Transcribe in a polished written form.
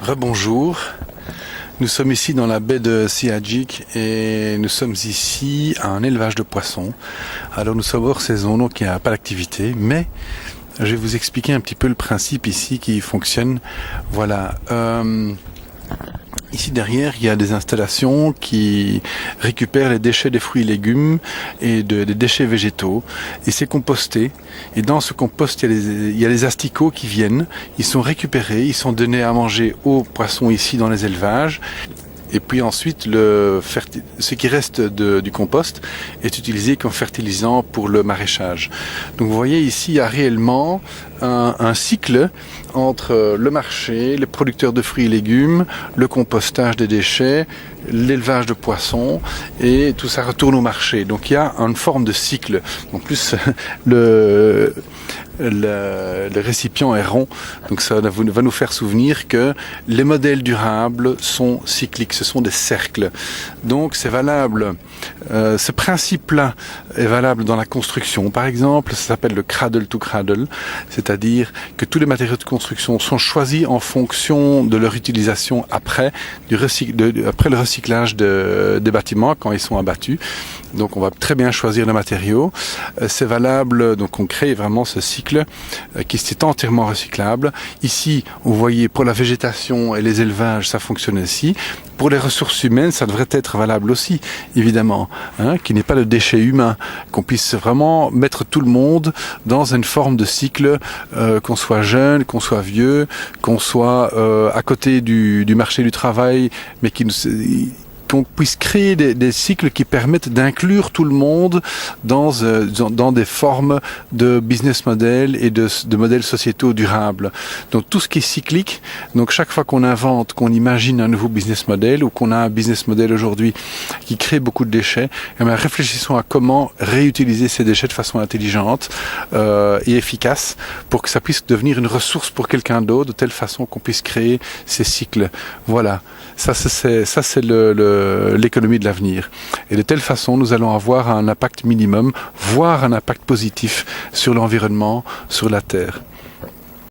Rebonjour, nous sommes ici dans la baie de Siadjik et nous sommes ici à un élevage de poissons. Alors nous sommes hors saison, donc il n'y a pas d'activité, mais je vais vous expliquer un petit peu le principe ici qui fonctionne. Voilà, ici derrière il y a des installations qui récupèrent les déchets des fruits et légumes et des déchets végétaux et c'est composté. Et dans ce compost il y a les asticots qui viennent, ils sont récupérés, ils sont donnés à manger aux poissons ici dans les élevages. Et puis ensuite, ce qui reste du compost est utilisé comme fertilisant pour le maraîchage. Donc vous voyez ici, il y a réellement un cycle entre le marché, les producteurs de fruits et légumes, le compostage des déchets, l'élevage de poissons et tout ça retourne au marché. Donc il y a une forme de cycle. En plus, le récipient est rond, donc ça va nous faire souvenir que les modèles durables sont cycliques, ce sont des cercles. Donc c'est valable, ce principe-là est valable dans la construction par exemple, ça s'appelle le cradle to cradle, c'est-à-dire que tous les matériaux de construction sont choisis en fonction de leur utilisation après le recyclage des bâtiments quand ils sont abattus. Donc on va très bien choisir le matériau. C'est valable, donc on crée vraiment ce cycle qui est entièrement recyclable. Ici, vous voyez, pour la végétation et les élevages, ça fonctionne ainsi. Pour les ressources humaines, ça devrait être valable aussi, évidemment, qu'il n'y ait pas de déchets humains, qu'on puisse vraiment mettre tout le monde dans une forme de cycle, qu'on soit jeune, qu'on soit vieux, qu'on soit à côté du marché du travail, mais qu'on puisse créer des cycles qui permettent d'inclure tout le monde dans des formes de business model et de modèles sociétaux durables. Donc tout ce qui est cyclique, donc chaque fois qu'on invente, qu'on imagine un nouveau business model ou qu'on a un business model aujourd'hui qui crée beaucoup de déchets, eh bien, réfléchissons à comment réutiliser ces déchets de façon intelligente et efficace pour que ça puisse devenir une ressource pour quelqu'un d'autre de telle façon qu'on puisse créer ces cycles. Voilà, ça c'est l'économie de l'avenir. Et de telle façon, nous allons avoir un impact minimum, voire un impact positif sur l'environnement, sur la Terre.